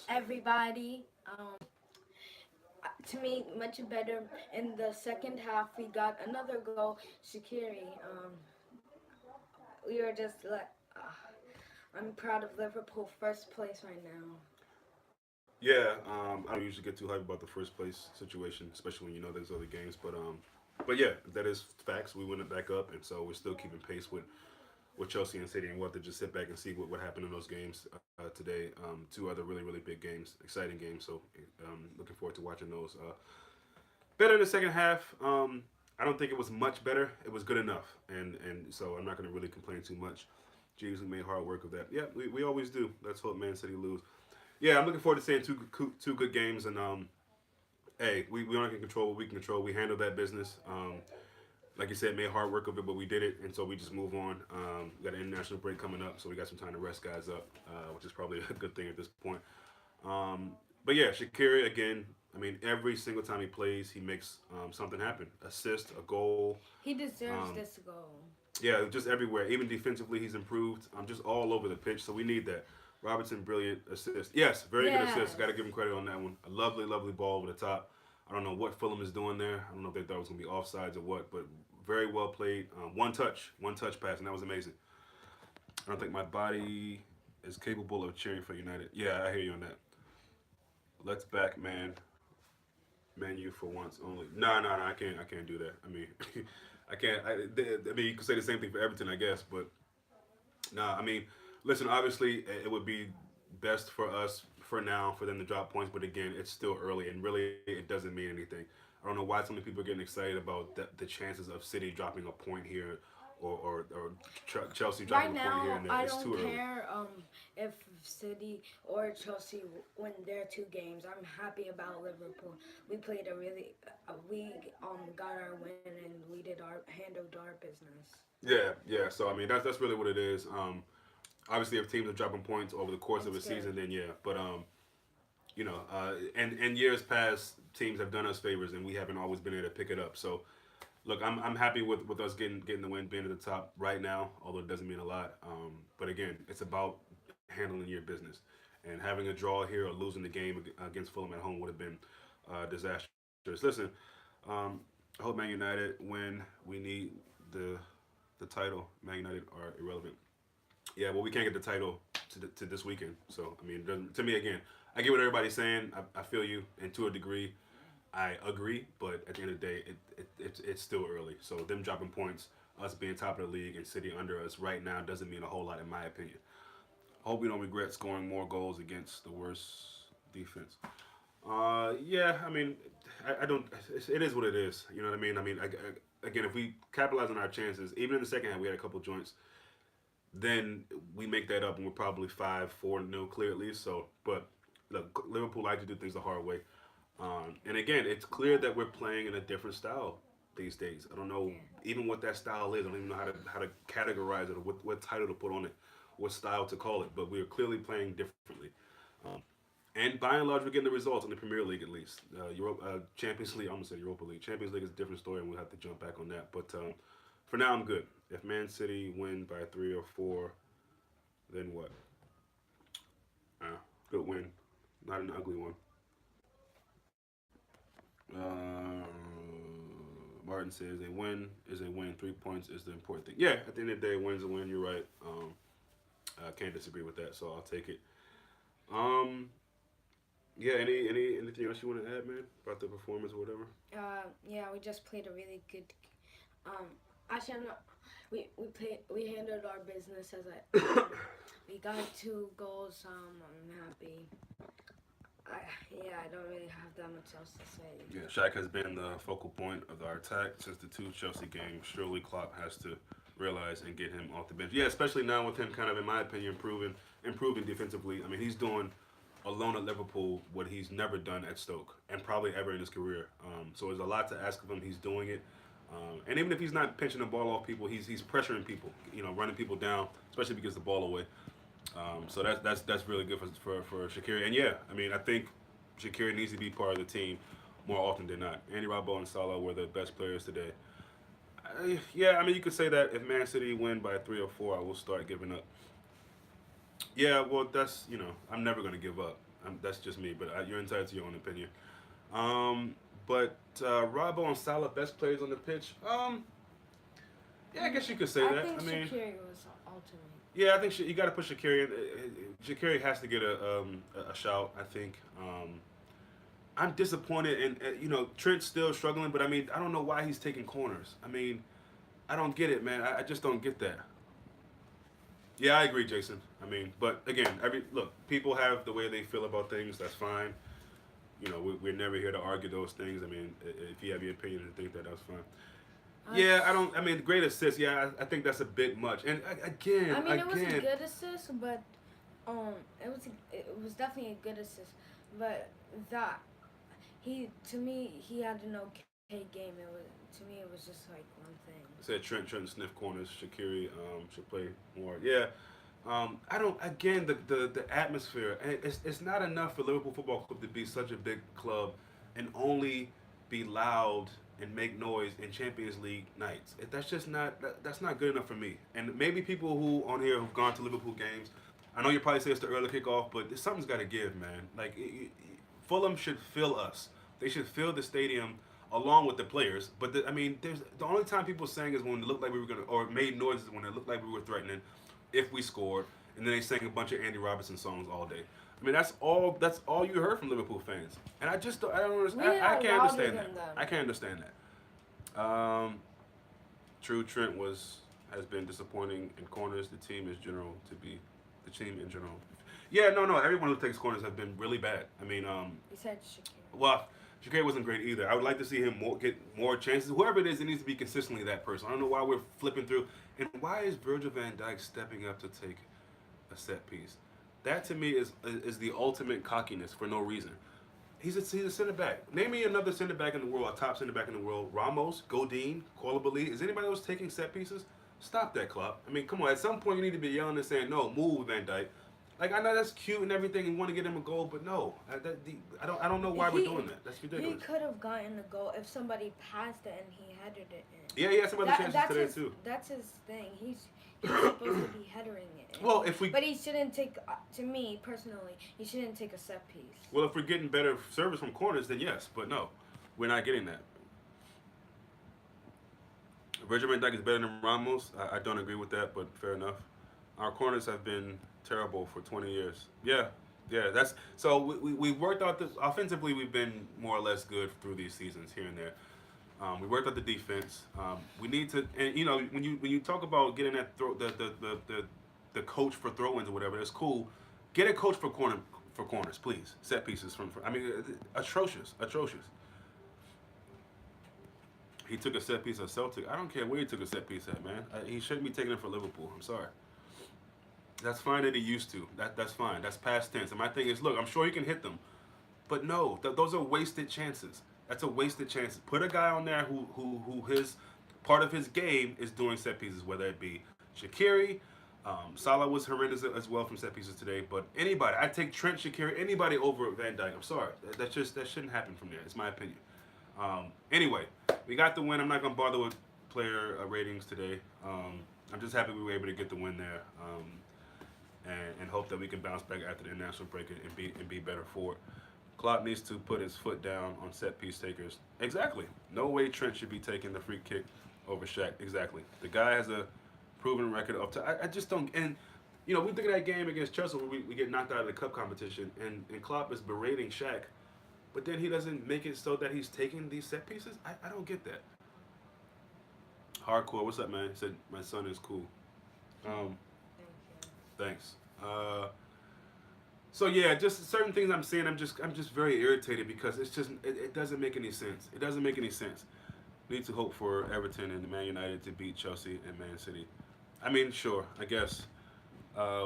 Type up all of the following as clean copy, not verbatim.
everybody. To me, much better. In the second half, we got another goal. Shaqiri. We were just like, I'm proud of Liverpool first place right now. Yeah, I don't usually get too hyped about the first place situation, especially when you know there's other games. But yeah, that is facts. We went it back up, and so we're still keeping pace with Chelsea and City, and we'll have to just sit back and see what happened in those games today. Two other really big games, exciting games. So looking forward to watching those. Better in the second half. I don't think it was much better. It was good enough, and so I'm not going to really complain too much. Jeeves, we made hard work of that. Yeah, we always do. Let's hope Man City lose. Yeah, I'm looking forward to seeing two good games, and hey, we only can control what we can control. We handled that business. Like you said, made hard work of it, but we did it, and so we just move on. We got an international break coming up, so we got some time to rest guys up, which is probably a good thing at this point. But yeah, Shakira again. I mean, every single time he plays, he makes something happen: assist, a goal. He deserves Um, this goal. yeah, just everywhere. Even defensively, he's improved. Just all over the pitch. So we need that. Robertson, brilliant assist. Yes, very good assist. Got to Yes. give him credit on that one. A lovely, lovely ball over the top. I don't know what Fulham is doing there. I don't know if they thought it was going to be offsides or what, but very well played. One touch pass, and that was amazing. I don't think my body is capable of cheering for United. Yeah, I hear you on that. Let's back, man. Man, you for once only. No. I can't do that. I mean, I can't. I mean, you could say the same thing for Everton, I guess, but nah. I mean, listen. Obviously, it would be best for us for now for them to drop points, but again, it's still early, and really, it doesn't mean anything. I don't know why so many people are getting excited about the chances of City dropping a point here, or Chelsea dropping Right a point here now, and there. I It's don't too early. care if City or Chelsea win their two games. I'm happy about Liverpool. We played a really, we got our win and we did our handled our business. Yeah. So I mean, that's really what it is. Obviously, if teams are dropping points over the course of It's a good. season, then yeah. But and years past, teams have done us favors, and we haven't always been able to pick it up. So, look, I'm happy with us getting the win, being at the top right now. Although it doesn't mean a lot. But again, it's about handling your business, and having a draw here or losing the game against Fulham at home would have been disastrous. Listen, um, I hope Man United win. We need the the title. Man United are irrelevant. Yeah, well, we can't get the title to this weekend. So I mean, to me again, I get what everybody's saying. I feel you, and to a degree, I agree. But at the end of the day, it's still early. So them dropping points, us being top of the league, and City under us right now doesn't mean a whole lot in my opinion. Hope we don't regret scoring more goals against the worst defense. Yeah, I mean, I don't. It is what it is. You know what I mean? Again, if we capitalize on our chances, even in the second half, we had a couple joints, then we make that up and we're probably 5-4 nil clear at least. So, but look, Liverpool like to do things the hard way. And again, it's clear that we're playing in a different style these days. I don't know Yeah. even what that style is. I don't even know how to categorize it or what title to put on it, what style to call it. But we are clearly playing differently. Um, and by and large, we're getting the results in the Premier League at least. Champions League, I'm gonna say Europa League. Champions League is a different story, and we'll have to jump back on that. But for now, I'm good. If Man City win by 3 or 4, then what? Good win, not an ugly one. Martin says a win is a win. 3 points is the important thing. Yeah, at the end of the day, a win's a win. You're right. I can't disagree with that, so I'll take it. Um, yeah. Anything else you want to add, man, about the performance or whatever? Yeah, we just played a really good. Um, actually, I'm not, we handled our business as we got two goals. I'm happy. I, yeah, I don't really have that much else to say. Yeah, Shaq has been the focal point of our attack since the two Chelsea games. Surely Klopp has to realize and get him off the bench. Yeah, especially now with him kind of, in my opinion, improving defensively. I mean, he's doing alone at Liverpool what he's never done at Stoke and probably ever in his career. So there's a lot to ask of him. He's doing it. And even if he's not pinching the ball off people, he's pressuring people, running people down, especially if he gets the ball away. So that's really good for Shaqiri. And yeah, I mean, I think Shaqiri needs to be part of the team more often than not. Andy Robbo and Salah were the best players today. Yeah, I mean, you could say that if Man City win by 3 or 4, I will start giving up. Yeah, well, I'm never gonna give up. That's just me, but you're entitled to your own opinion. But Robbo and Salah, best players on the pitch. Yeah, I guess you could say I that. think I mean, Shaqiri was ultimate. yeah, I think you got to put Shaqiri in. Shaqiri has to get a shout. I think. I'm disappointed, and Trent's still struggling. But I mean, I don't know why he's taking corners. I mean, I don't get it, man. I just don't get that. Yeah, I agree, Jason. I mean, but again, people have the way they feel about things. That's fine. We're never here to argue those things. I mean, if you have your opinion and think that, that's fine. Yeah, I don't. I mean, great assist. Yeah, I think that's a bit much. And again, I mean, it was a good assist, but it was definitely a good assist. But that to me he had an okay game. It was just like one thing. Said Trent sniff corners. Shaqiri should play more. Yeah. I don't. Again, the atmosphere. And it's not enough for Liverpool Football Club to be such a big club and only be loud and make noise in Champions League nights. That's just not. That's not good enough for me. And maybe people who on here who've gone to Liverpool games, I know you probably say it's the early kickoff, but something's got to give, man. Like Fulham should fill us. They should fill the stadium along with the players. But I mean, there's the only time people sang is when it looked like we were gonna, or made noises when it looked like we were threatening, if we scored, and then they sang a bunch of Andy Robertson songs all day. I mean, that's all. That's all you heard from Liverpool fans, and I just don't. I don't understand. I can't understand that. I can't understand that. True, Trent has been disappointing in corners. The team in general. Yeah, no. Everyone who takes corners have been really bad. I mean, You said Shaqiri. well, Shaqiri wasn't great either. I would like to see him get more chances. Whoever it is, it needs to be consistently that person. I don't know why we're flipping through. And why is Virgil van Dijk stepping up to take a set piece? That to me is the ultimate cockiness for no reason. He's a center back. Name me another center back in the world, a top center back in the world. Ramos, Godin, Koulibaly. Is anybody else taking set pieces? Stop that, Klopp. I mean, come on. At some point, you need to be yelling and saying, "No, move, Van Dijk." Like, I know that's cute and everything, and want to get him a goal, but no, I don't know why we're doing that. That's ridiculous. He could have gotten the goal if somebody passed it and he headed it in. Yeah, he had some other chances today too. That's his thing. He's supposed to be headering it in. Well, but he shouldn't take. To me personally, he shouldn't take a set piece. Well, if we're getting better service from corners, then yes, but no, we're not getting that. Virgil van Dijk is better than Ramos. I don't agree with that, but fair enough. Our corners have been terrible for 20 years. Yeah. That's so we worked out this offensively. We've been more or less good through these seasons here and there. We worked out the defense. We need to, and when you talk about getting that the coach for throw-ins or whatever, that's cool. Get a coach for corners, please. Set pieces I mean, atrocious. He took a set piece at Celtic. I don't care where he took a set piece at, man. He shouldn't be taking it for Liverpool. I'm sorry. That's fine that he used to. That's fine. That's past tense. And my thing is, look, I'm sure he can hit them, but no, those are wasted chances. That's a wasted chance. Put a guy on there who his part of his game is doing set pieces, whether it be Shaqiri. Salah was horrendous as well from set pieces today, but anybody, I take Trent, Shaqiri, anybody over Van Dijk. I'm sorry, that shouldn't happen from there. It's my opinion. Anyway, we got the win. I'm not gonna bother with player ratings today. I'm just happy we were able to get the win there. And hope that we can bounce back after the international break and be better for it. Klopp needs to put his foot down on set piece takers. Exactly. No way Trent should be taking the free kick over Shaq. Exactly. The guy has a proven record of. I just don't. And we look at that game against Chelsea where we get knocked out of the cup competition, and Klopp is berating Shaq, but then he doesn't make it so that he's taking these set pieces. I don't get that. Hardcore. What's up, man? He said my son is cool. Thanks. So yeah, just certain things I'm seeing, I'm just very irritated because it doesn't make any sense. It doesn't make any sense. Need to hope for Everton and Man United to beat Chelsea and Man City. I mean, sure, I guess.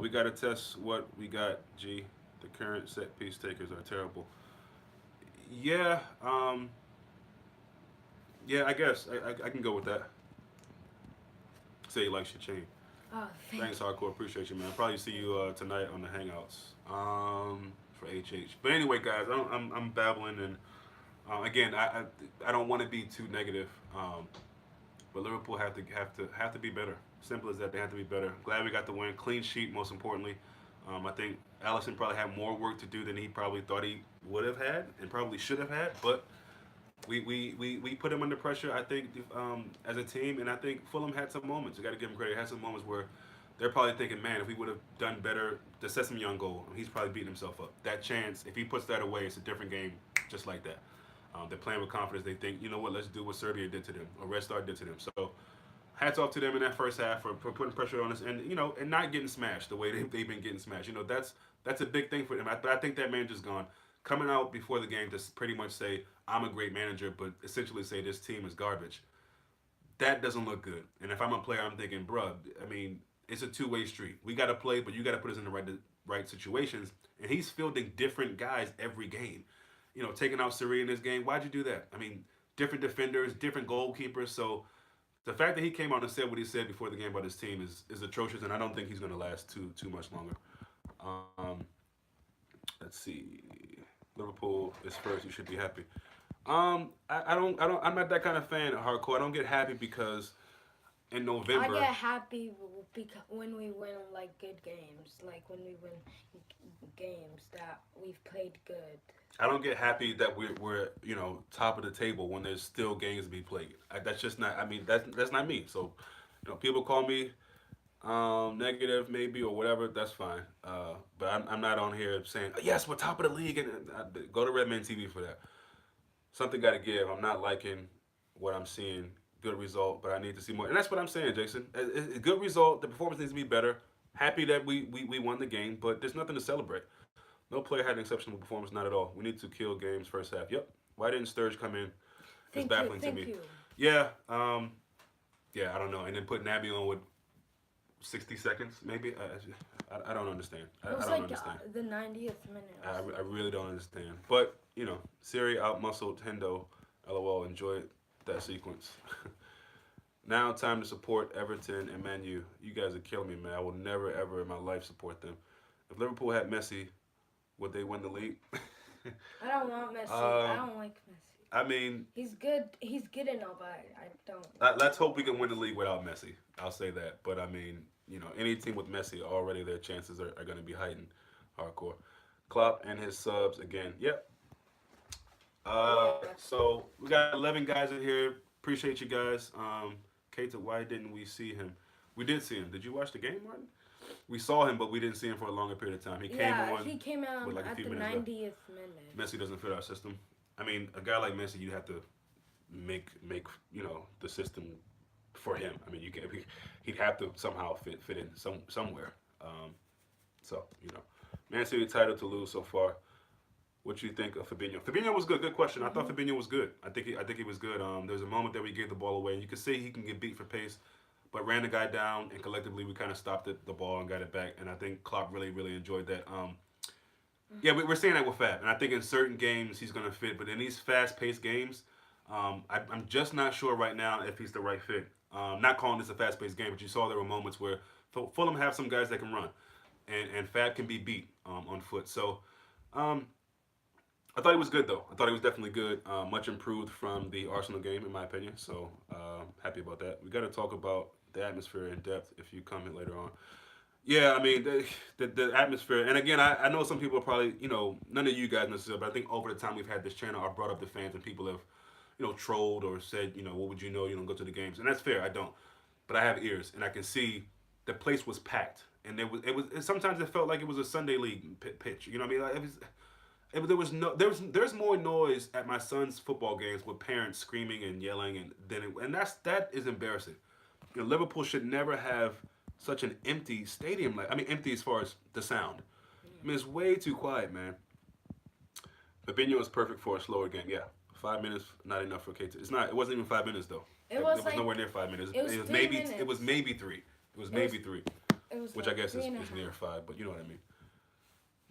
We got to test what we got, G. The current set piece takers are terrible. Yeah, I guess. I can go with that. Say you like Shaq. Oh, thanks, Hardcore. Appreciate you, man. I'll probably see you tonight on the Hangouts for HH. But anyway, guys, I'm babbling, and again, I don't want to be too negative, but Liverpool have to be better. Simple as that. They have to be better. Glad we got the win. Clean sheet, most importantly. I think Allison probably had more work to do than he probably thought he would have had and probably should have had. But we put him under pressure, I think, as a team. And I think Fulham had some moments. You got to give him credit. Had some moments where they're probably thinking, man, if we would have done better, the Sesame Young goal, he's probably beating himself up. That chance, if he puts that away, it's a different game just like that. They're playing with confidence. They think, you know what, let's do what Serbia did to them, or Red Star did to them. So hats off to them in that first half for putting pressure on us and, and not getting smashed the way they've been getting smashed. That's a big thing for them. I think that manager's gone. Coming out before the game to pretty much say, I'm a great manager, but essentially say this team is garbage. That doesn't look good. And if I'm a player, I'm thinking, bruh, I mean, it's a two-way street. We got to play, but you got to put us in the right situations. And he's fielding different guys every game. Taking out Siri in this game. Why'd you do that? I mean, different defenders, different goalkeepers. So the fact that he came out and said what he said before the game about his team is atrocious, and I don't think he's going to last too much longer. Um, let's see. Liverpool is first. You should be happy. I'm not that kind of fan of hardcore. I don't get happy because in I November. get happy because when we win like good games, like when we win games that we've played good. I don't get happy that we're top of the table when there's still games to be played. That's just not. I mean that's not me. So people call me negative maybe or whatever. That's fine. But I'm not on here saying yes we're top of the league and go to Redman TV for that. Something got to give. I'm not liking what I'm seeing. Good result, but I need to see more. And that's what I'm saying, Jason. A good result. The performance needs to be better. Happy that we won the game, but there's nothing to celebrate. No player had an exceptional performance, not at all. We need to kill games first half. Yep. Why didn't Sturge come in? It's baffling to me. You. Yeah. Yeah, I don't know. And then put Naby on with 60 seconds, maybe. I don't understand. It was I don't like understand. the 90th minute. I really don't understand. But Siri outmuscled Hendo. LOL. Enjoy that sequence. Now time to support Everton and Man U. You guys are killing me, man. I will never ever in my life support them. If Liverpool had Messi, would they win the league? I don't want Messi. I don't like Messi. I mean, he's good. He's good enough. I don't. Let's hope we can win the league without Messi. I'll say that. But I mean, any team with Messi already, their chances are going to be heightened, hardcore. Klopp and his subs again. Yep. So we got 11 guys in here. Appreciate you guys. Keita, why didn't we see him? We did see him. Did you watch the game, Martin? We saw him, but we didn't see him for a longer period of time. He came on. He came out with like at a few the minutes 90th minute. Messi doesn't fit our system. I mean, a guy like Messi, you have to make the system for him. I mean, he'd have to somehow fit in somewhere. So Man City title to lose so far. What you think of Fabinho? Fabinho was good. Good question. I thought Fabinho was good. I think he was good. There's a moment that we gave the ball away, and you could see he can get beat for pace, but ran the guy down, and collectively we kind of stopped the ball and got it back. And I think Klopp really enjoyed that. Yeah, we're saying that with Fab, and I think in certain games he's gonna fit, but in these fast-paced games, I'm just not sure right now if he's the right fit. Not calling this a fast-paced game, but you saw there were moments where Fulham have some guys that can run, and Fab can be beat on foot. So. I thought he was good, though. I thought he was definitely good. Much improved from the Arsenal game, in my opinion. So, happy about that. We got to talk about the atmosphere in depth if you comment later on. Yeah, I mean, the atmosphere. And again, I know some people are probably, none of you guys necessarily, but I think over the time we've had this channel, I've brought up the fans and people have, trolled or said, what would you know? You don't go to the games. And that's fair. I don't. But I have ears, and I can see the place was packed. And sometimes it felt like it was a Sunday league pitch. You know what I mean? Like, there's more noise at my son's football games with parents screaming and yelling and that is embarrassing. Liverpool should never have such an empty stadium. Empty as far as the sound. I mean, it's way too quiet, man. Fabinho is perfect for a slower game. Yeah, 5 minutes not enough for Keita. It wasn't even 5 minutes though. It was nowhere near 5 minutes. It was maybe 3 minutes. It was maybe 3. It was maybe 3, which like I guess is 3.5. near 5, but you know what I mean.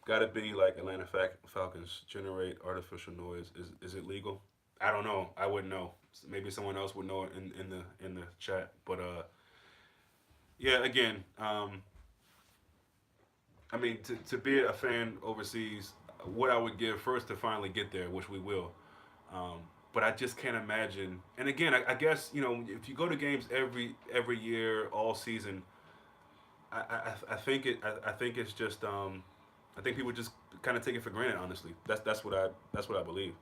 Gotta be like Atlanta Falcons generate artificial noise. Is it legal? I don't know. I wouldn't know. Maybe someone else would know it in the chat. But yeah. Again, to be a fan overseas, what I would give first to finally get there, which we will. But I just can't imagine. And again, I guess if you go to games every year, all season, I think it's just. I think people just kind of take it for granted. Honestly, that's what I believe.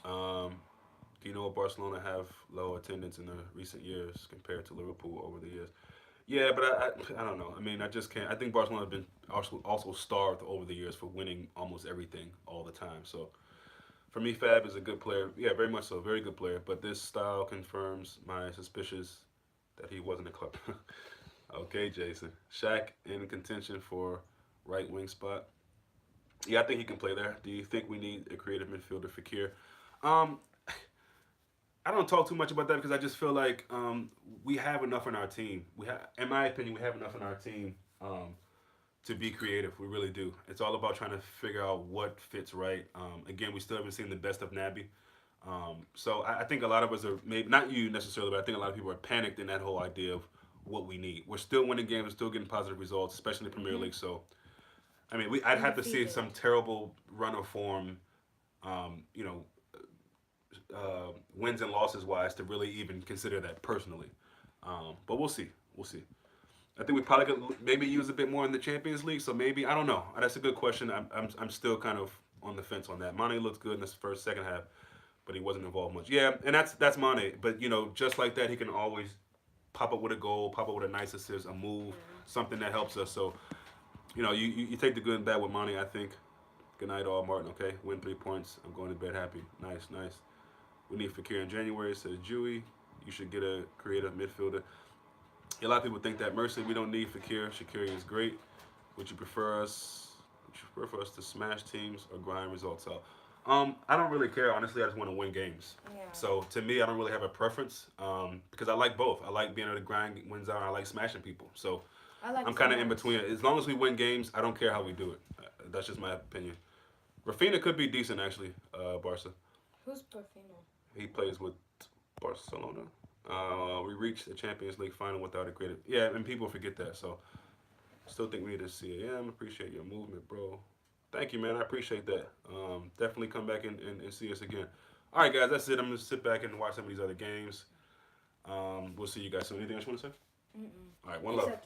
Um, do you know Barcelona have low attendance in the recent years compared to Liverpool over the years? Yeah, but I don't know. I mean, I just can't. I think Barcelona has been also starved over the years for winning almost everything all the time. So for me, Fab is a good player. Yeah, very much so, very good player. But this style confirms my suspicions that he wasn't a club. Okay, Jason. Shaq in contention for right wing spot. Yeah, I think he can play there. Do you think we need a creative midfielder for Kier? Um, I don't talk too much about that because I just feel like we have enough in our team. We have, in my opinion, we have enough in our team to be creative. We really do. It's all about trying to figure out what fits right. Again, we still haven't seen the best of Naby. So I think a lot of us are maybe not you necessarily, but I think a lot of people are panicked in that whole idea of what we need. We're still winning games. We're still getting positive results, especially in the Premier League. So I mean, I'd have to see Undefeated. some terrible run of form, you know, wins and losses wise to really even consider that personally. But we'll see. We'll see. I think we probably could maybe use a bit more in the Champions League. So maybe I don't know. That's a good question. I'm still kind of on the fence on that. Mane looked good in this first second half, but he wasn't involved much. Yeah, and that's Mane. But you know, just like that, he can always pop up with a goal, pop up with a nice assist, a move, something that helps us. So you know, you take the good and bad with Mane. I think. Good night, all Martin. Okay, win 3 points. I'm going to bed happy. Nice, nice. We need Fakir in January, says Jewy. You should get a creative midfielder. A lot of people think that Mercy, we don't need Fakir. Shaqiri is great. Would you prefer us? Would you prefer for us to smash teams or grind results out? I don't really care. Honestly, I just want to win games. Yeah. So to me, I don't really have a preference because I like both. I like being able to grind wins out. I like smashing people. So I like I'm kind of in Thomas. between. As long as we win games, I don't care how we do it. That's just my opinion. Rafinha could be decent actually. Barca. Who's Perfino? He plays with Barcelona. We reached the Champions League final without a creative. Yeah, and people forget that. So, still think we need to see CAM. Appreciate your movement, bro. Thank you, man. I appreciate that. Definitely come back and see us again. All right, guys, that's it. I'm going to sit back and watch some of these other games. We'll see you guys soon. Anything else you want to say? Mm-mm. All right, one love. Except